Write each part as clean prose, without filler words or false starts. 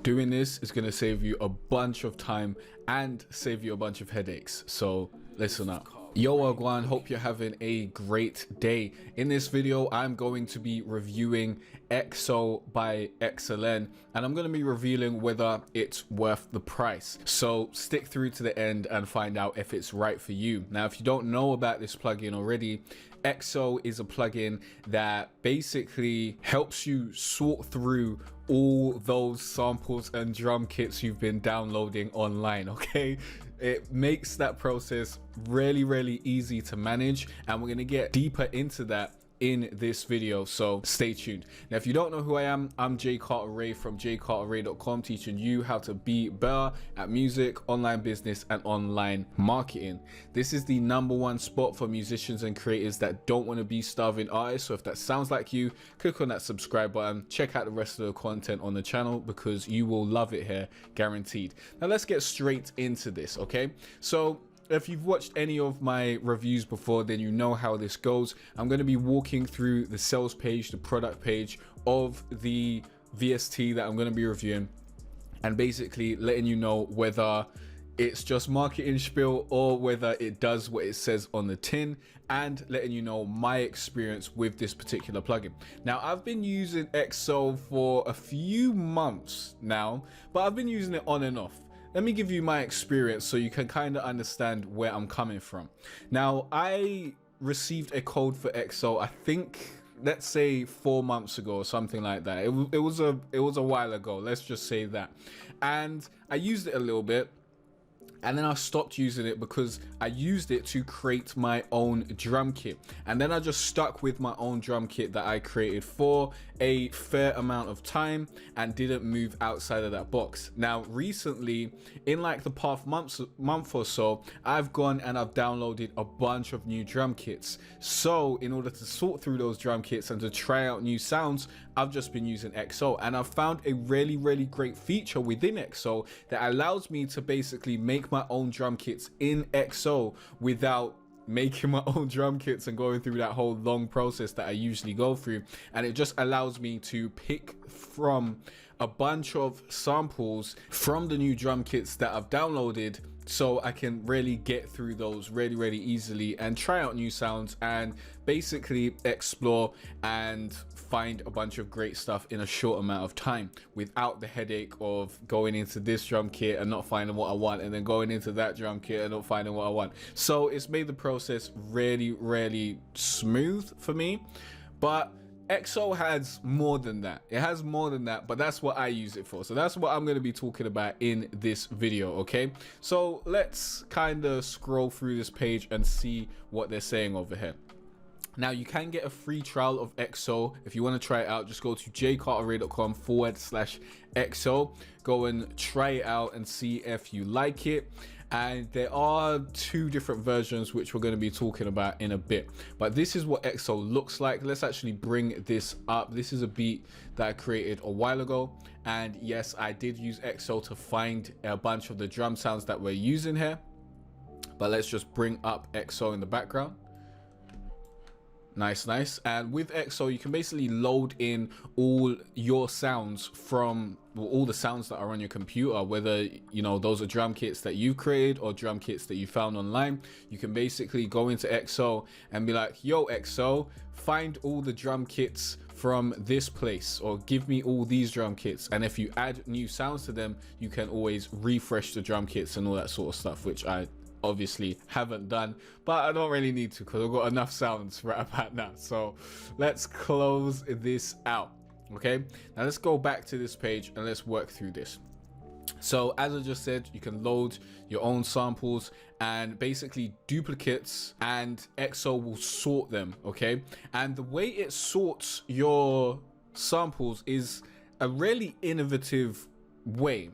Doing this is going to save you a bunch of time and save you a bunch of headaches. So listen up. Yo Wagwan, hope you're having a great day. In this video, I'm going to be reviewing XO by XLN, and I'm going to be revealing whether it's worth the price. So stick through to the end and find out if it's right for you. Now, if you don't know about this plugin already, XO is a plugin that basically helps you sort through all those samples and drum kits you've been downloading online. Okay, it makes that process really easy to manage, and we're going to get deeper into that in this video, so stay tuned. Now, if you don't know who I am, I'm Jay Carter from jcarterray.com, teaching you how to be better at music, online business, and online marketing. This is the #1 spot for musicians and creators that don't want to be starving artists. So if that sounds like you, click on that subscribe button, check out the rest of the content on the channel because you will love it here, guaranteed. Now let's get straight into this. Okay, so if you've watched any of my reviews before, then you know how this goes. I'm going to be walking through the sales page, the product page of the VST that I'm going to be reviewing, and basically letting you know whether it's just marketing spiel or whether it does what it says on the tin, and letting you know my experience with this particular plugin. Now, I've been using XO for a few months now, but I've been using it on and off. Let me give you my experience so you can kind of understand where I'm coming from. Now, I received a code for XO, I think, let's say 4 months ago or something like that. It was a while ago, let's just say that. And I used it a little bit, and then I stopped using it because I used it to create my own drum kit. And then I just stuck with my own drum kit that I created for a fair amount of time and didn't move outside of that box. Now, recently, in like the past month or so, I've gone and I've downloaded a bunch of new drum kits. So in order to sort through those drum kits and to try out new sounds, I've just been using XO, and I've found a really great feature within XO that allows me to basically make my own drum kits in XO without making my own drum kits and going through that whole long process that I usually go through. And it just allows me to pick from a bunch of samples from the new drum kits that I've downloaded, so I can really get through those really easily and try out new sounds and basically explore and find a bunch of great stuff in a short amount of time without the headache of going into this drum kit and not finding what I want, and then going into that drum kit and not finding what I want. So it's made the process really smooth for me. But XO has more than that. It has more than that, but that's what I use it for. So that's what I'm going to be talking about in this video. Okay, so let's kind of scroll through this page and see what they're saying over here. Now, you can get a free trial of XO. If you want to try it out, just go to jcarterray.com/XO. Go and try it out and see if you like it. And there are 2 different versions which we're going to be talking about in a bit, but this is what XO looks like. Let's actually bring this up. This is a beat that I created a while ago, and yes, I did use XO to find a bunch of the drum sounds that we're using here. But let's just bring up XO in the background. Nice. And with XO, you can basically load in all your sounds from, well, all the sounds that are on your computer, whether, you know, those are drum kits that you created or drum kits that you found online. You can basically go into XO and be like, yo XO, find all the drum kits from this place, or give me all these drum kits. And if you add new sounds to them, you can always refresh the drum kits and all that sort of stuff, which I obviously haven't done, but I don't really need to because I've got enough sounds right about now. So let's close this out. Okay, now let's go back to this page and let's work through this. So as I just said, you can load your own samples and basically duplicates, and XO will sort them. Okay, and the way it sorts your samples is a really innovative way.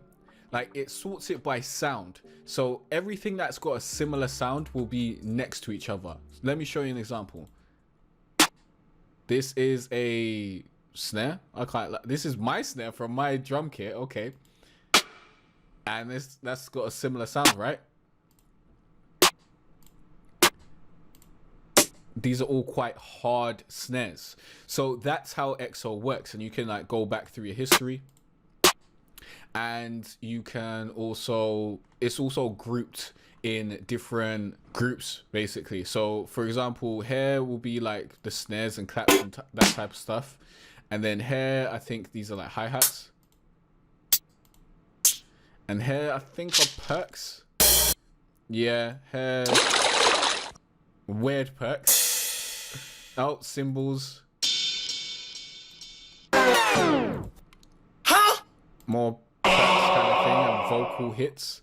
Like, it sorts it by sound, so everything that's got a similar sound will be next to each other. Let me show you an example. This is a snare. This is my snare from my drum kit. Okay, and that's got a similar sound, right? These are all quite hard snares, so that's how XO works. And you can like go back through your history and you can also, it's also grouped in different groups basically. So for example, here will be like the snares and claps and that type of stuff, and then here I think these are like hi-hats, and here I think are perks. Yeah, here weird perks. Oh, cymbals. Huh? More perks kind of thing, and vocal hits.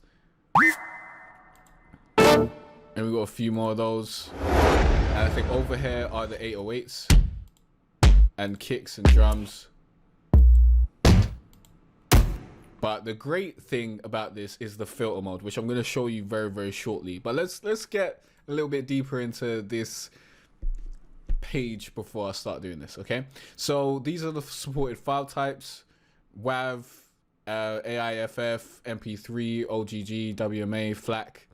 And we got a few more of those. And I think over here are the 808s and kicks and drums. But the great thing about this is the filter mode, which I'm going to show you very, very shortly. But let's get a little bit deeper into this page before I start doing this, okay? So these are the supported file types: WAV, AIFF, MP3, OGG, WMA, FLAC.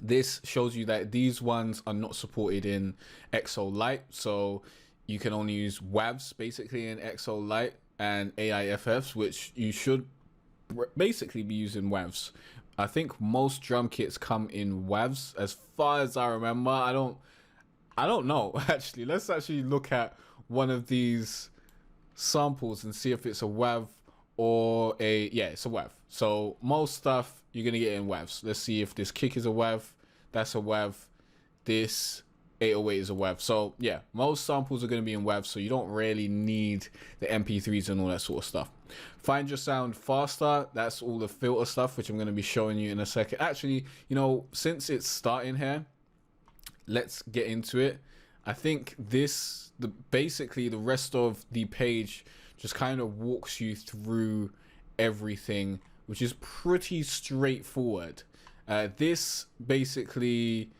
This shows you that these ones are not supported in XO Lite, so you can only use WAVs basically in XO Lite, and AIFFs, which you should basically be using WAVs. I think most drum kits come in WAVs as far as I remember. I don't know actually. Let's actually look at one of these samples and see if it's a WAV or a, yeah, it's a WAV. So most stuff you're gonna get in WAVs. Let's see if this kick is a WAV. That's a WAV. This 808 is a WAV. So yeah, most samples are gonna be in WAVs, so you don't really need the MP3s and all that sort of stuff. Find your sound faster. That's all the filter stuff, which I'm gonna be showing you in a second. Actually, you know, since it's starting here, let's get into it. I think basically the rest of the page just kind of walks you through everything, which is pretty straightforward. This basically,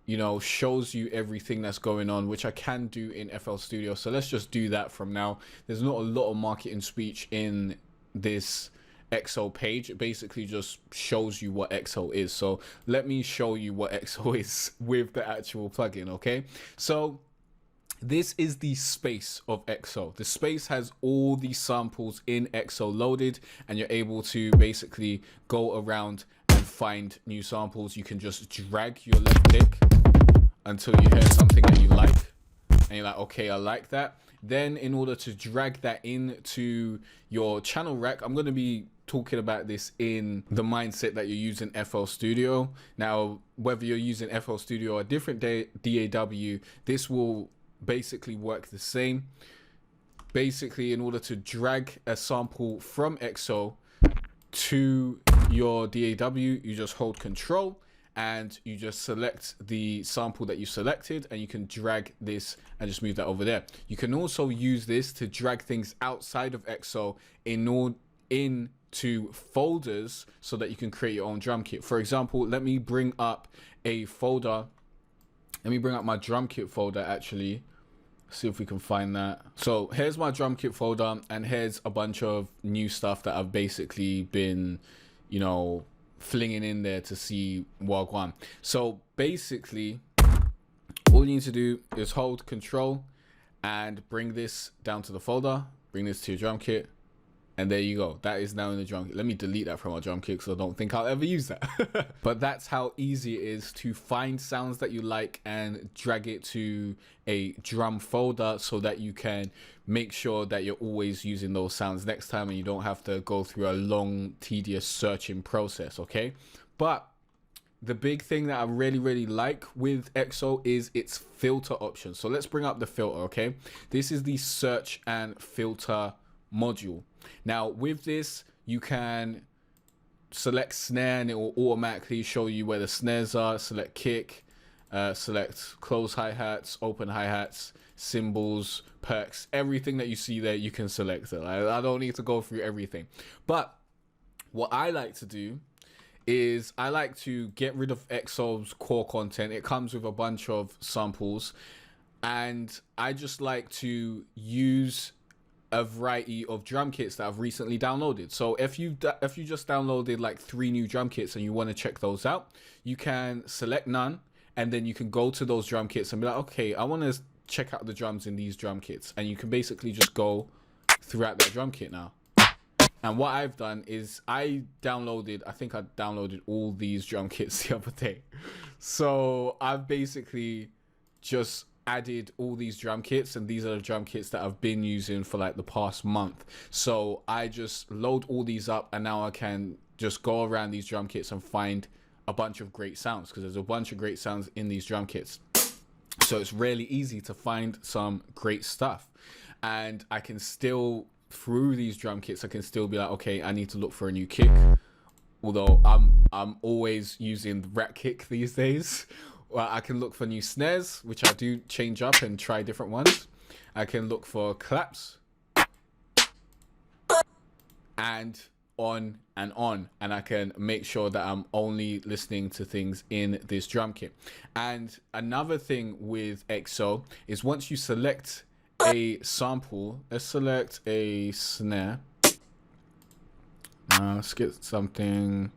you know, shows you everything that's going on, which I can do in FL Studio. So let's just do that from now. There's not a lot of marketing speech in this XO page. It basically just shows you what XO is. So let me show you what XO is with the actual plugin, okay? So this is the space of XO. The space has all these samples in XO loaded, and you're able to basically go around and find new samples. You can just drag your left click until you hear something that you like, and you're like, okay, I like that. Then in order to drag that into your channel rack, I'm going to be talking about this in the mindset that you're using FL Studio. Now, whether you're using FL Studio or a different DAW, this will basically work the same. Basically, in order to drag a sample from XO to your DAW, you just hold Control and you just select the sample that you selected, and you can drag this and just move that over there. You can also use this to drag things outside of XO into folders so that you can create your own drum kit. For example, let me bring up a folder. Let me bring up my drum kit folder actually. See if we can find that. So here's my drum kit folder, and here's a bunch of new stuff that I've basically been, you know, flinging in there to see Wagwan. So basically, all you need to do is hold Control and bring this down to the folder, bring this to your drum kit, and there you go. That is now in the drum kit. Let me delete that from our drum kit because I don't think I'll ever use that. But that's how easy it is to find sounds that you like and drag it to a drum folder so that you can make sure that you're always using those sounds next time, and you don't have to go through a long, tedious searching process, okay? But the big thing that I really like with XO is its filter option. So let's bring up the filter, okay? This is the search and filter module. Now with this, you can select snare and it will automatically show you where the snares are. Select kick, select close hi-hats, open hi-hats, cymbals, perks, everything that you see there you can select it. I don't need to go through everything, but what I like to do is I like to get rid of XO's core content. It comes with a bunch of samples, and I just like to use a variety of drum kits that I've recently downloaded. So if you just downloaded like 3 new drum kits and you want to check those out, you can select none, and then you can go to those drum kits and be like, okay, I want to check out the drums in these drum kits, and you can basically just go throughout that drum kit now. And what I've done is I think I downloaded all these drum kits the other day. So I've basically just added all these drum kits, and these are the drum kits that I've been using for like the past month. So I just load all these up, and now I can just go around these drum kits and find a bunch of great sounds, because there's a bunch of great sounds in these drum kits. So it's really easy to find some great stuff. And I can still, through these drum kits, I can still be like, okay, I need to look for a new kick. Although I'm always using the rat kick these days. Well, I can look for new snares, which I do change up and try different ones. I can look for claps, and on, and I can make sure that I'm only listening to things in this drum kit. And another thing with XO is once you select a sample, let's select a snare. Let's get something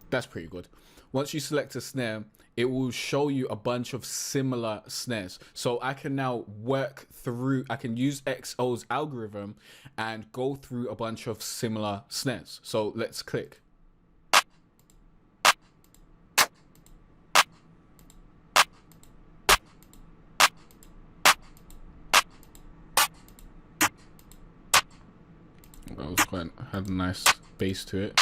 that's pretty good. Once you select a snare, it will show you a bunch of similar snares. So I can now work through, I can use XO's algorithm and go through a bunch of similar snares. So let's click. That was had a nice bass to it.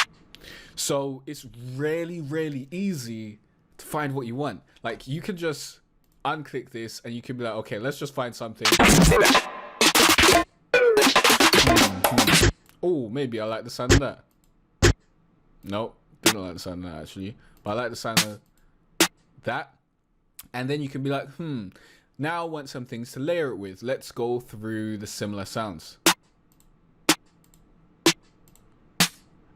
So it's really, really easy to find what you want. Like, you can just unclick this and you can be like, okay, let's just find something. Oh, maybe I like the sound of that. No, didn't like the sound of that actually, but I like the sound of that. And then you can be like, now I want some things to layer it with. Let's go through the similar sounds.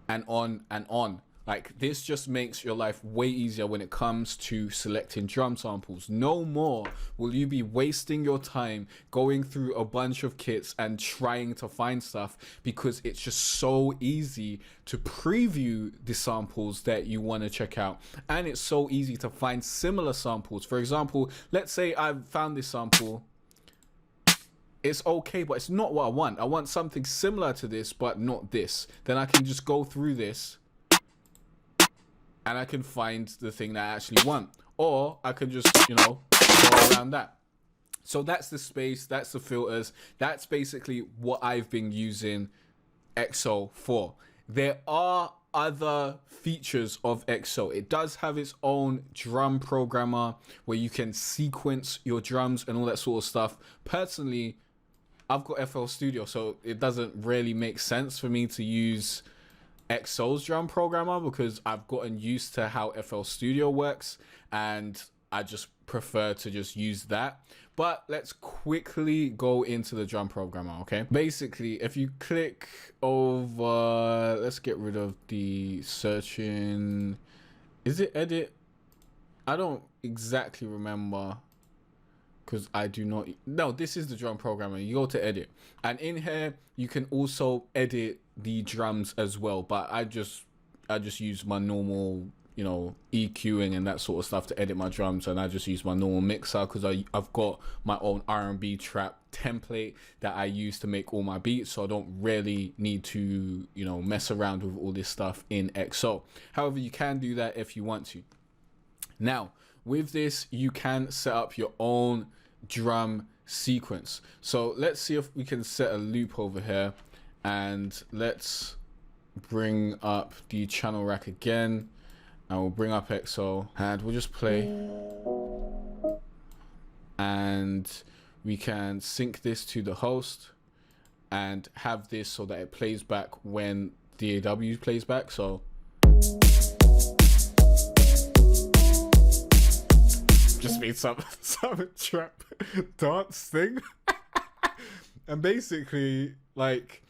And on and on. Like, this just makes your life way easier when it comes to selecting drum samples. No more will you be wasting your time going through a bunch of kits and trying to find stuff, because it's just so easy to preview the samples that you want to check out. And it's so easy to find similar samples. For example, let's say I've found this sample. It's okay, but it's not what I want. I want something similar to this, but not this. Then I can just go through this and I can find the thing that I actually want. Or I can just, you know, go around that. So that's the space, that's the filters. That's basically what I've been using XO for. There are other features of XO. It does have its own drum programmer where you can sequence your drums and all that sort of stuff. Personally, I've got FL Studio, so it doesn't really make sense for me to use XO's drum programmer, because I've gotten used to how FL Studio works and I just prefer to just use that. But let's quickly go into the drum programmer, okay? Basically, if you click over, let's get rid of the searching. Is it edit? I don't exactly remember, because I do not. No, this is the drum programmer. You go to edit, and in here you can also edit the drums as well. But I just use my normal, you know, EQing and that sort of stuff to edit my drums, and I just use my normal mixer because I've got my own R&B trap template that I use to make all my beats, so I don't really need to, you know, mess around with all this stuff in XO. However, you can do that if you want to. Now, with this, you can set up your own drum sequence. So let's see if we can set a loop over here, and let's bring up the channel rack again, and we'll bring up XO, and we'll just play, and we can sync this to the host and have this so that it plays back when DAW plays back. So just made some trap dance thing. And basically, like,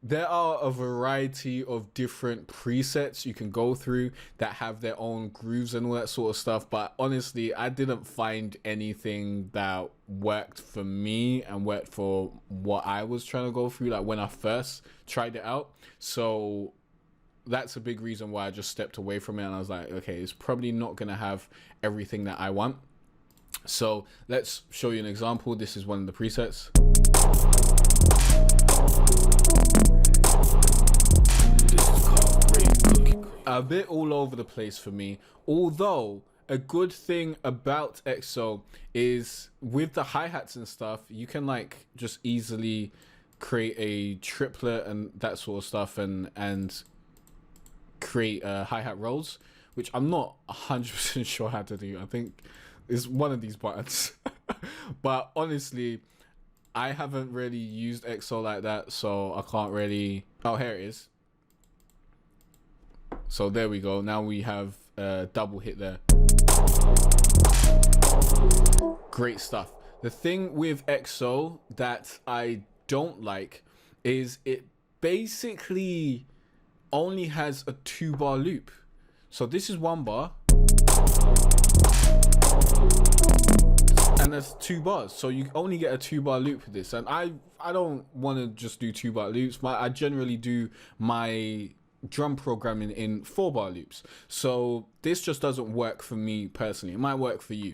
there are a variety of different presets you can go through that have their own grooves and all that sort of stuff. But honestly, I didn't find anything that worked for me and worked for what I was trying to go through, like when I first tried it out. So that's a big reason why I just stepped away from it. And I was like, okay, it's probably not going to have everything that I want. So let's show you an example. This is one of the presets. a bit all over the place for me. Although a good thing about XO is with the hi-hats and stuff, you can like just easily create a triplet and that sort of stuff, and create hi-hat rolls, which I'm not 100% sure how to do. I think it's one of these buttons. But honestly, I haven't really used XO like that, so I can't really... Oh, here it is. So there we go. Now we have a double hit there. Great stuff. The thing with XO that I don't like is it basically only has a 2-bar loop. So this is 1 bar. And that's 2 bars, so you only get a 2-bar loop with this. And I don't want to just do 2-bar loops. I generally do my drum programming in 4-bar loops. So this just doesn't work for me personally. It might work for you.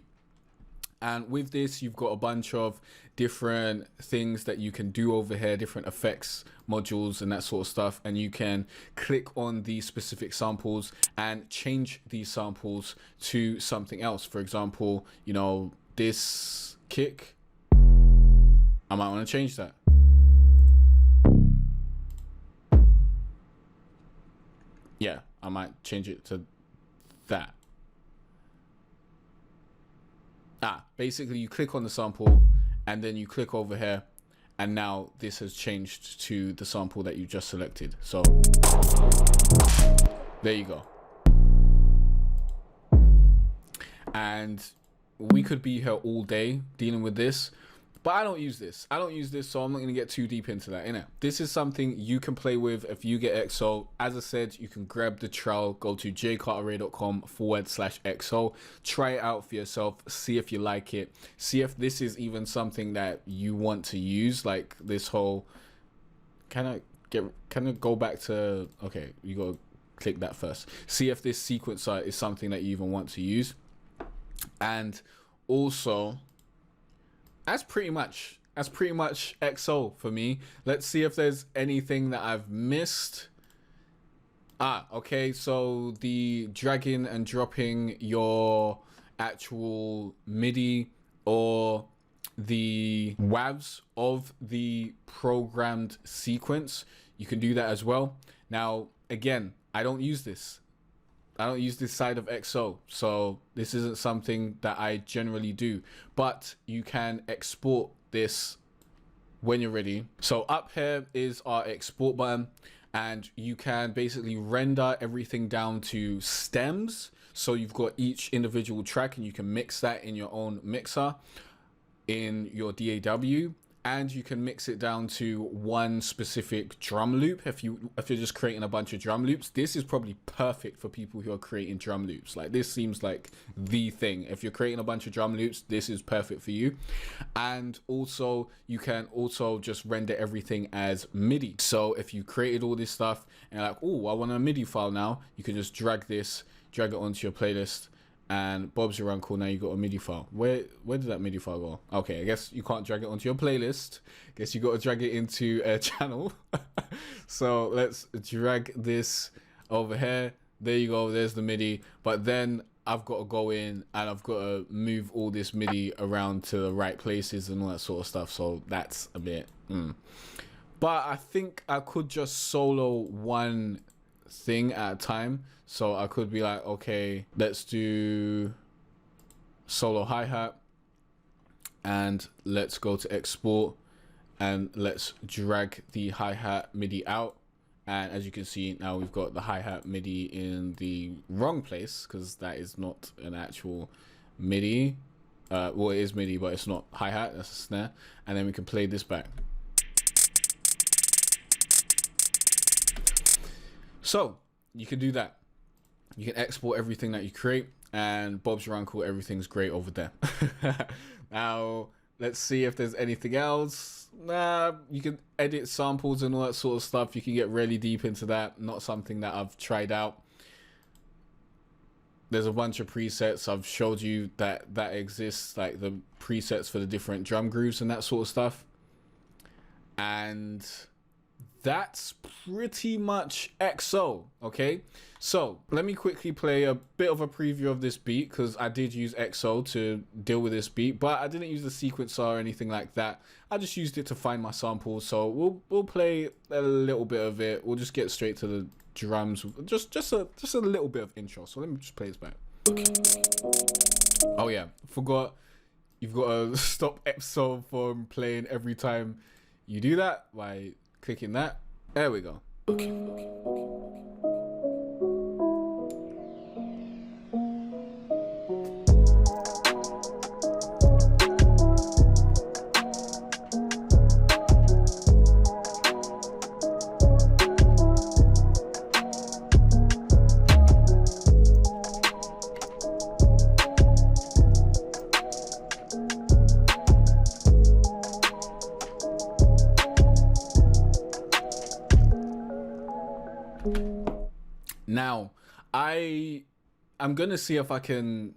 And with this, you've got a bunch of different things that you can do over here, different effects, modules, and that sort of stuff. And you can click on these specific samples and change these samples to something else. For example, you know, this kick, I might want to change that. Yeah, I might change it to that. Basically you click on the sample and then you click over here, and now this has changed to the sample that you just selected. So there you go. And we could be here all day dealing with this, but I don't use this. So I'm not going to get too deep into that, innit? This is something you can play with if you get XO. As I said, you can grab the trial, go to jcarterray.com/XO, try it out for yourself, see if you like it, see if this is even something that you want to use. Like this whole, can I go back to, okay, you got to click that first. See if this sequencer is something that you even want to use. And also, that's pretty much XO for me. Let's see if there's anything that I've missed. Okay, so the dragging and dropping your actual MIDI or the WAVs of the programmed sequence, you can do that as well. Now, again, I don't use this. I don't use this side of XO, so this isn't something that I generally do, but you can export this when you're ready. So up here is our export button, and you can basically render everything down to stems. So you've got each individual track and you can mix that in your own mixer in your DAW, and you can mix it down to one specific drum loop. If you're just creating a bunch of drum loops, this is probably perfect for people who are creating drum loops. Like, this seems like the thing. If you're creating a bunch of drum loops, this is perfect for you. And also, you can also just render everything as MIDI. So if you created all this stuff and you're like, oh, I want a MIDI file now, you can just drag it onto your playlist, and Bob's your uncle. Now you got a MIDI file. Where did that MIDI file go? Okay, I guess you can't drag it onto your playlist. I guess you got to drag it into a channel. So let's drag this over here. There you go. There's the MIDI. But then I've got to go in and I've got to move all this MIDI around to the right places and all that sort of stuff. So that's a bit. But I think I could just solo one thing at a time. So I could be like, okay, let's do solo hi-hat, and let's go to export, and let's drag the hi-hat MIDI out. And as you can see, now we've got the hi-hat MIDI in the wrong place, because that is not an actual MIDI. Well, it is MIDI, but it's not hi-hat, that's a snare. And then we can play this back. So you can do that. You can export everything that you create, and Bob's your uncle, everything's great over there. Now, let's see if there's anything else. You can edit samples and all that sort of stuff. You can get really deep into that. Not something that I've tried out. There's a bunch of presets. I've showed you that exists, like the presets for the different drum grooves and that sort of stuff. And that's pretty much XO, okay? So let me quickly play a bit of a preview of this beat, because I did use XO to deal with this beat, but I didn't use the sequencer or anything like that. I just used it to find my samples. So we'll play a little bit of it. We'll just get straight to the drums. Just a little bit of intro. So let me just play this back. Oh yeah, forgot. You've got to stop XO from playing every time you do that by clicking that. There we go. Now, I'm gonna see if I can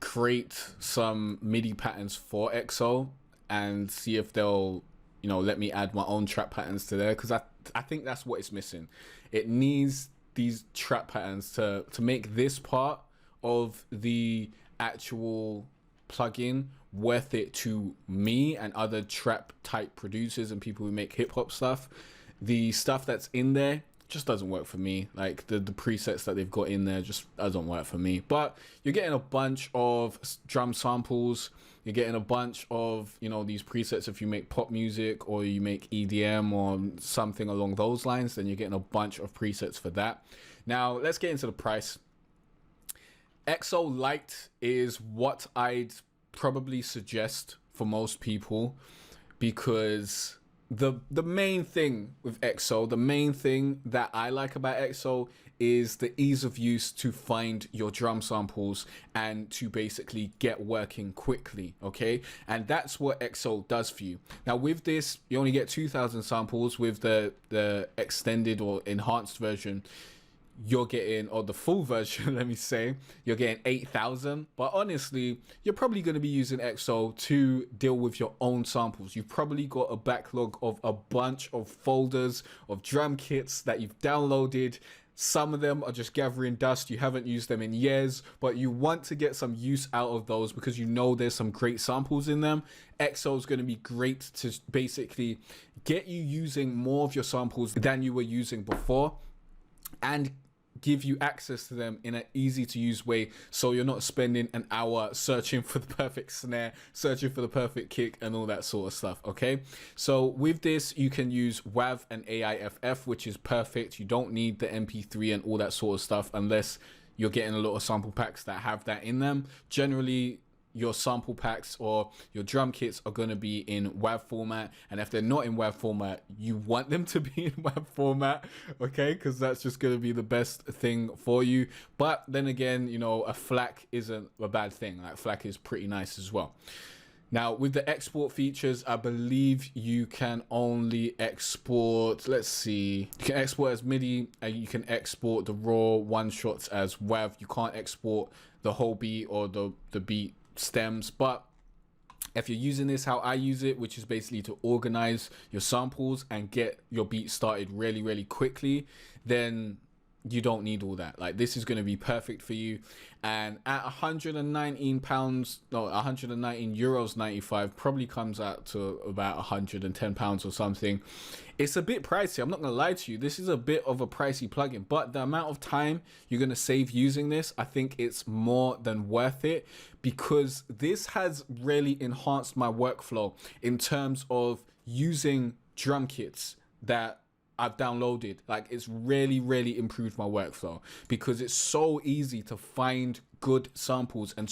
create some MIDI patterns for XO and see if they'll, you know, let me add my own trap patterns to there, because I think that's what it's missing. It needs these trap patterns to make this part of the actual plugin worth it to me and other trap type producers and people who make hip hop stuff. The stuff that's in there just doesn't work for me. Like the presets that they've got in there just doesn't work for me. But you're getting a bunch of drum samples. You're getting a bunch of, you know, these presets. If you make pop music or you make EDM or something along those lines, then you're getting a bunch of presets for that. Now let's get into the price. XO Lite is what I'd probably suggest for most people, because the main thing with XO, the main thing that I like about XO is the ease of use to find your drum samples and to basically get working quickly, okay? And that's what XO does for you. Now with this, you only get 2,000 samples. With the extended or enhanced version, you're getting, or the full version, let me say, you're getting 8,000. But honestly, you're probably going to be using XO to deal with your own samples. You've probably got a backlog of a bunch of folders of drum kits that you've downloaded. Some of them are just gathering dust. You haven't used them in years, but you want to get some use out of those because you know there's some great samples in them. XO is going to be great to basically get you using more of your samples than you were using before, and give you access to them in an easy to use way, so you're not spending an hour searching for the perfect snare, searching for the perfect kick and all that sort of stuff. Okay, so with this you can use WAV and AIFF, which is perfect. You don't need the MP3 and all that sort of stuff unless you're getting a lot of sample packs that have that in them. Generally your sample packs or your drum kits are going to be in WAV format, and if they're not in WAV format, you want them to be in WAV format, okay, because that's just going to be the best thing for you. But then again, you know, a FLAC isn't a bad thing. Like FLAC is pretty nice as well. Now with the export features, I believe you can only export, let's see, you can export as MIDI and you can export the raw one shots as WAV. You can't export the whole beat or the beat stems. But if you're using this how I use it, which is basically to organize your samples and get your beat started really quickly, then you don't need all that. Like this is going to be perfect for you. And at 119 pounds, no, 119 euros 95, probably comes out to about 110 pounds or something. It's a bit pricey, I'm not gonna lie to you. This is a bit of a pricey plugin, but the amount of time you're gonna save using this, I think it's more than worth it, because this has really enhanced my workflow in terms of using drum kits that I've downloaded. Like it's really improved my workflow, because it's so easy to find good samples, and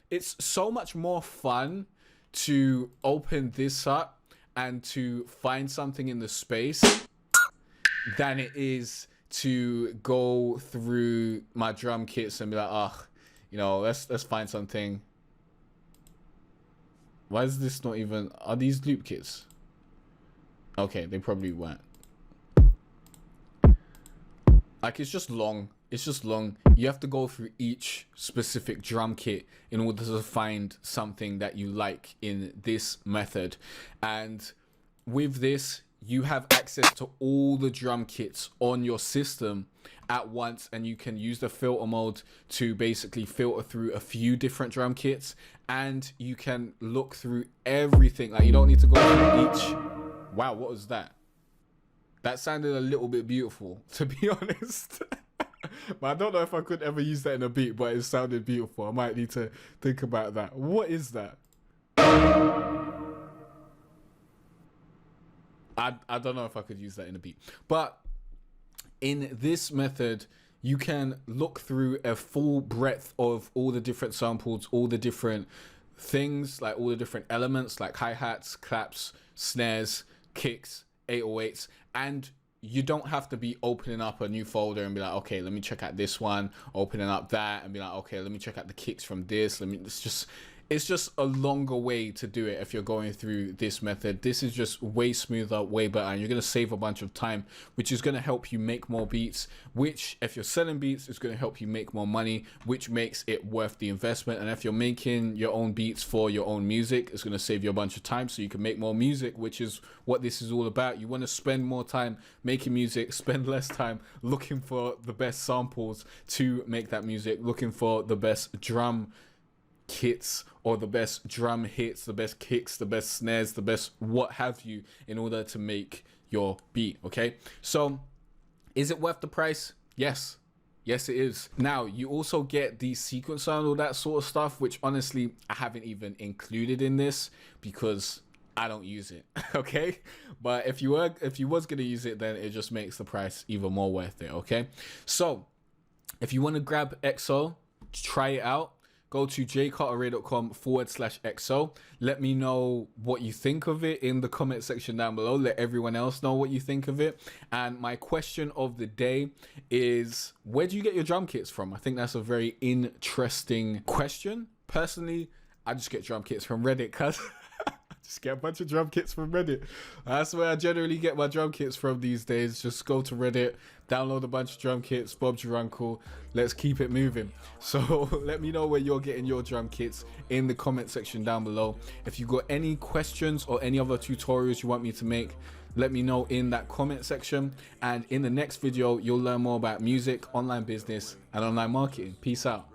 it's so much more fun to open this up and to find something in the space than it is to go through my drum kits and be like, oh, you know, let's find something. Why is this not even, are these loop kits? Okay, they probably weren't. Like it's just long. It's just long. You have to go through each specific drum kit in order to find something that you like in this method. And with this, you have access to all the drum kits on your system at once, and you can use the filter mode to basically filter through a few different drum kits, and you can look through everything. Like, you don't need to go through each. Wow, what was that? That sounded a little bit beautiful, to be honest. But I don't know if I could ever use that in a beat, but it sounded beautiful. I might need to think about that. What is that? I don't know if I could use that in a beat. But in this method, you can look through a full breadth of all the different samples, all the different things, like all the different elements, like hi-hats, claps, snares, kicks, 808s, and you don't have to be opening up a new folder and be like, okay, let me check out this one, opening up that and be like, okay, let me check out the kicks from this. It's just a longer way to do it if you're going through this method. This is just way smoother, way better, and you're going to save a bunch of time, which is going to help you make more beats, which if you're selling beats is going to help you make more money, which makes it worth the investment. And if you're making your own beats for your own music, it's going to save you a bunch of time so you can make more music, which is what this is all about. You want to spend more time making music, spend less time looking for the best samples to make that music, looking for the best drum kits or the best drum hits, the best kicks, the best snares, the best what have you, in order to make your beat. Okay, so is it worth the price? Yes it is. Now you also get the sequencer and all that sort of stuff, which honestly I haven't even included in this because I don't use it. Okay, but if you was gonna use it, then it just makes the price even more worth it. Okay, so if you want to grab XO, try it out. Go to jcarterray.com/XO. Let me know what you think of it in the comment section down below. Let everyone else know what you think of it. And my question of the day is, where do you get your drum kits from? I think that's a very interesting question. Personally, I just get drum kits from Reddit, cuz just get a bunch of drum kits from Reddit. That's where I generally get my drum kits from these days. Just go to Reddit, download a bunch of drum kits, Bob's your uncle. Let's keep it moving. So let me know where you're getting your drum kits in the comment section down below. If you got any questions or any other tutorials you want me to make, let me know in that comment section. And in the next video, you'll learn more about music, online business, and online marketing. Peace out.